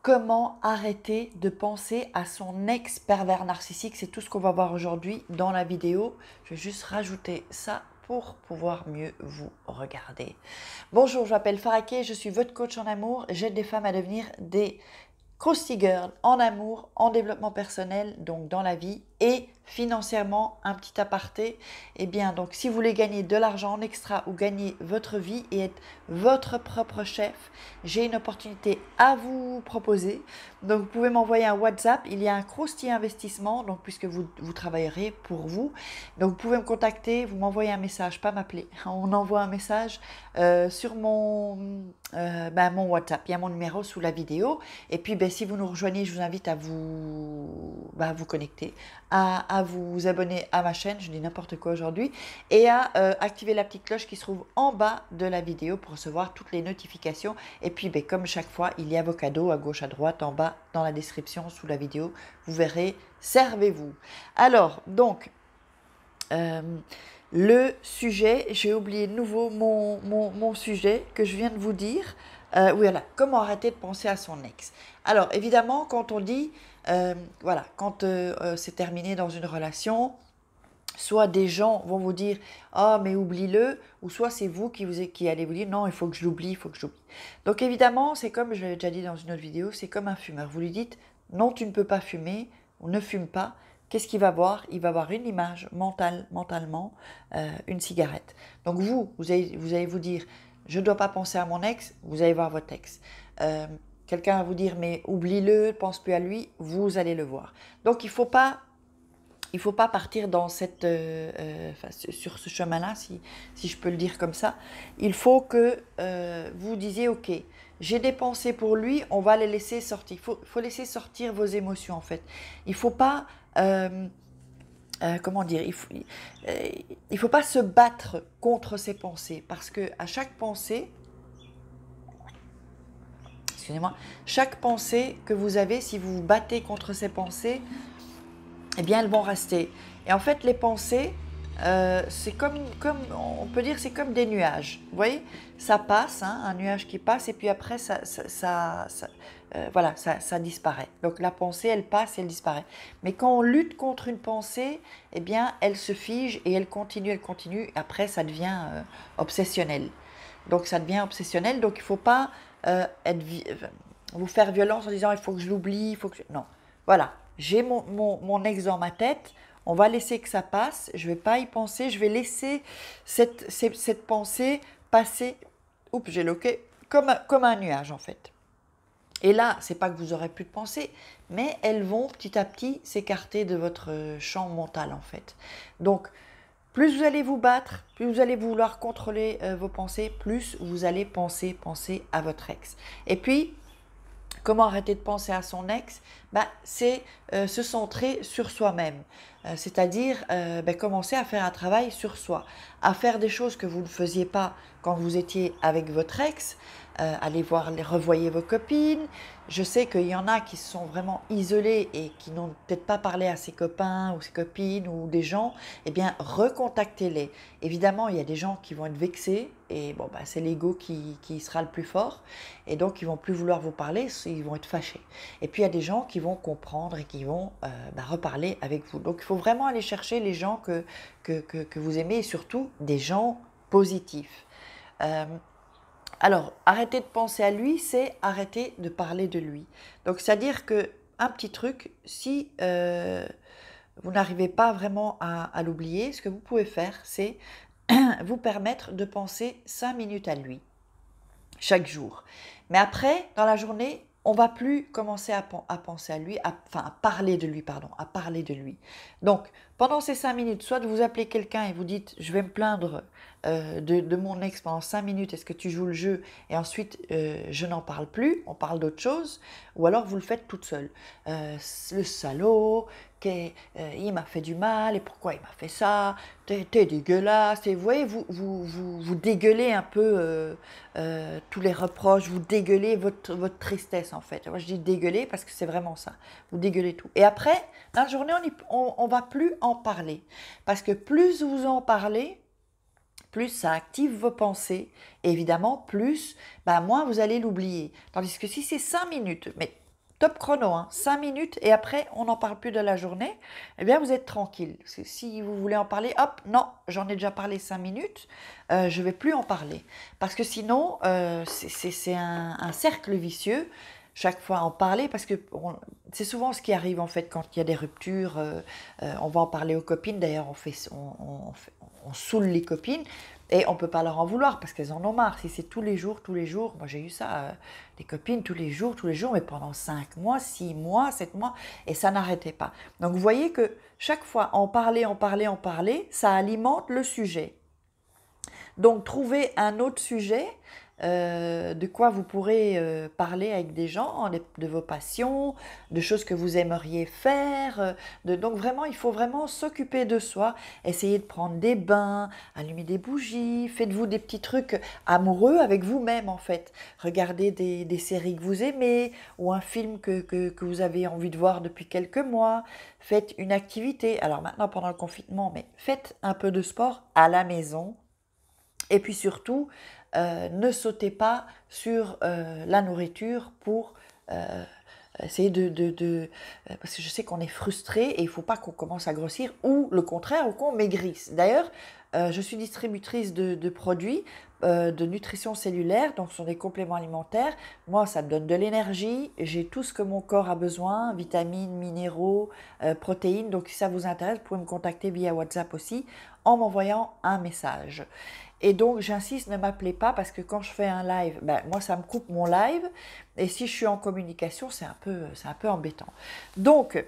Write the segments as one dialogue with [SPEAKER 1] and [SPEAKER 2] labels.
[SPEAKER 1] Comment arrêter de penser à son ex pervers narcissique? C'est tout ce qu'on va voir aujourd'hui dans la vidéo. Je vais juste rajouter ça pour pouvoir mieux vous regarder. Bonjour, je m'appelle Faraké, je suis votre coach en amour. J'aide des femmes à devenir des Krusty Girl en amour, en développement personnel, donc dans la vie et financièrement, un petit aparté. Eh bien, donc si vous voulez gagner de l'argent en extra ou gagner votre vie et être votre propre chef, j'ai une opportunité à vous proposer. Donc vous pouvez m'envoyer un WhatsApp, il y a un Krusty investissement, donc puisque vous travaillerez pour vous. Donc vous pouvez me contacter, vous m'envoyez un message, pas m'appeler, on envoie un message sur mon WhatsApp, il y a mon numéro sous la vidéo. Et puis si vous nous rejoignez, je vous invite à vous connecter, à vous abonner à ma chaîne, je dis n'importe quoi aujourd'hui, et à activer la petite cloche qui se trouve en bas de la vidéo pour recevoir toutes les notifications. Et puis comme chaque fois, il y a vos cadeaux à gauche, à droite, en bas, dans la description, sous la vidéo. Vous verrez, servez-vous. Alors, donc, le sujet, j'ai oublié de nouveau mon sujet que je viens de vous dire. Oui, voilà, comment arrêter de penser à son ex. Alors, évidemment, quand on dit, voilà, quand c'est terminé dans une relation, soit des gens vont vous dire « Ah, mais oublie-le » ou soit c'est vous qui allez vous dire « Non, il faut que je l'oublie, il faut que je l'oublie ». Donc évidemment, c'est comme je l'ai déjà dit dans une autre vidéo, c'est comme un fumeur. Vous lui dites « Non, tu ne peux pas fumer » ou « Ne fume pas ». Qu'est-ce qu'il va voir? Il va voir une image mentalement, une cigarette. Donc vous allez vous dire « Je ne dois pas penser à mon ex », vous allez voir votre ex. Quelqu'un va vous dire « Mais oublie-le, ne pense plus à lui », vous allez le voir. Donc il ne faut pas partir dans sur ce chemin-là, si je peux le dire comme ça. Il faut que vous disiez, ok, j'ai des pensées pour lui, on va les laisser sortir. Il faut laisser sortir vos émotions, en fait. Il ne faut pas, comment dire, il faut pas se battre contre ses pensées, parce que à chaque pensée, excusez-moi, chaque pensée que vous avez, si vous vous battez contre ces pensées, eh bien, elles vont rester. Et en fait, les pensées, c'est comme, on peut dire, c'est comme des nuages. Vous voyez, ça passe, hein, un nuage qui passe, et puis après, voilà, ça disparaît. Donc la pensée, elle passe et elle disparaît. Mais quand on lutte contre une pensée, eh bien, elle se fige et elle continue, elle continue. Après, ça devient obsessionnel. Donc ça devient obsessionnel. Donc il ne faut pas vous faire violence en disant il faut que je l'oublie, il faut que je... Non, voilà. J'ai mon ex dans ma tête, on va laisser que ça passe, je ne vais pas y penser, je vais laisser cette pensée passer, oups, j'ai loqué, comme un nuage en fait. Et là, c'est pas que vous aurez plus de pensées, mais elles vont petit à petit s'écarter de votre champ mental en fait. Donc, plus vous allez vous battre, plus vous allez vouloir contrôler vos pensées, plus vous allez penser à votre ex. Et puis, comment arrêter de penser à son ex? C'est se centrer sur soi-même, c'est-à-dire commencer à faire un travail sur soi, à faire des choses que vous ne faisiez pas quand vous étiez avec votre ex, allez revoyez vos copines. Je sais qu'il y en a qui se sont vraiment isolés et qui n'ont peut-être pas parlé à ses copains ou ses copines ou des gens, eh bien recontactez-les. Évidemment, il y a des gens qui vont être vexés et bon, c'est l'ego qui sera le plus fort et donc ils vont plus vouloir vous parler, ils vont être fâchés. Et puis il y a des gens qui vont comprendre et qui vont reparler avec vous. Donc il faut vraiment aller chercher les gens que vous aimez et surtout des gens positifs. Alors, arrêter de penser à lui, c'est arrêter de parler de lui. Donc, c'est-à-dire que, un petit truc, si vous n'arrivez pas vraiment à l'oublier, ce que vous pouvez faire, c'est vous permettre de penser 5 minutes à lui, chaque jour. Mais après, dans la journée, on ne va plus commencer à penser à lui, à parler de lui, pardon, à parler de lui. Donc, pendant ces 5 minutes, soit vous appelez quelqu'un et vous dites « je vais me plaindre de mon ex pendant 5 minutes, est-ce que tu joues le jeu ?» et ensuite je n'en parle plus, on parle d'autre chose, ou alors vous le faites toute seule. Le salaud, il m'a fait du mal, et pourquoi il m'a fait ça, t'es dégueulasse, et vous voyez, vous dégueulez un peu tous les reproches, vous dégueulez votre tristesse en fait. Moi je dis dégueuler parce que c'est vraiment ça, vous dégueulez tout. Et après, dans la journée, on va plus en parler, parce que plus vous en parlez, plus ça active vos pensées, et évidemment, plus, moins vous allez l'oublier. Tandis que si c'est 5 minutes, mais top chrono, hein, 5 minutes et après on n'en parle plus de la journée, eh bien vous êtes tranquille. Si vous voulez en parler, hop, non, j'en ai déjà parlé 5 minutes, je ne vais plus en parler. Parce que sinon, c'est un cercle vicieux. Chaque fois en parler, parce que c'est souvent ce qui arrive en fait quand il y a des ruptures. On va en parler aux copines, d'ailleurs on saoule les copines et on ne peut pas leur en vouloir parce qu'elles en ont marre. Si c'est tous les jours, moi j'ai eu ça, des copines tous les jours, mais pendant 5 mois, 6 mois, 7 mois, et ça n'arrêtait pas. Donc vous voyez que chaque fois en parler, ça alimente le sujet. Donc, trouvez un autre sujet de quoi vous pourrez parler avec des gens, de vos passions, de choses que vous aimeriez faire. Donc, vraiment, il faut vraiment s'occuper de soi. Essayez de prendre des bains, allumer des bougies, faites-vous des petits trucs amoureux avec vous-même, en fait. Regardez des séries que vous aimez ou un film que vous avez envie de voir depuis quelques mois. Faites une activité. Alors, maintenant, pendant le confinement, mais faites un peu de sport à la maison. Et puis surtout, ne sautez pas sur la nourriture pour essayer parce que je sais qu'on est frustré et il ne faut pas qu'on commence à grossir ou le contraire, ou qu'on maigrisse. D'ailleurs, je suis distributrice de produits de nutrition cellulaire, donc ce sont des compléments alimentaires. Moi, ça me donne de l'énergie, j'ai tout ce que mon corps a besoin, vitamines, minéraux, protéines. Donc si ça vous intéresse, vous pouvez me contacter via WhatsApp aussi en m'envoyant un message. Et donc, j'insiste, ne m'appelez pas parce que quand je fais un live, moi, ça me coupe mon live. Et si je suis en communication, c'est un peu embêtant. Donc,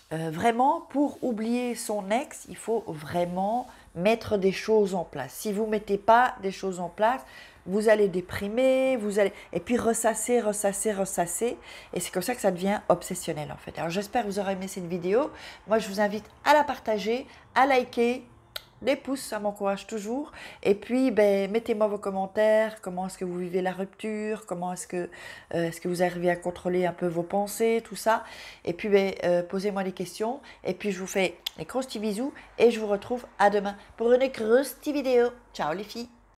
[SPEAKER 1] vraiment, pour oublier son ex, il faut vraiment mettre des choses en place. Si vous ne mettez pas des choses en place, vous allez déprimer, et puis ressasser. Et c'est comme ça que ça devient obsessionnel, en fait. Alors, j'espère que vous aurez aimé cette vidéo. Moi, je vous invite à la partager, à liker. Des pouces, ça m'encourage toujours. Et puis, mettez-moi vos commentaires. Comment est-ce que vous vivez la rupture? Comment est-ce que vous arrivez à contrôler un peu vos pensées, tout ça? Et puis, posez-moi des questions. Et puis, je vous fais des gros petits bisous. Et je vous retrouve à demain pour une grosse petite vidéo. Ciao les filles!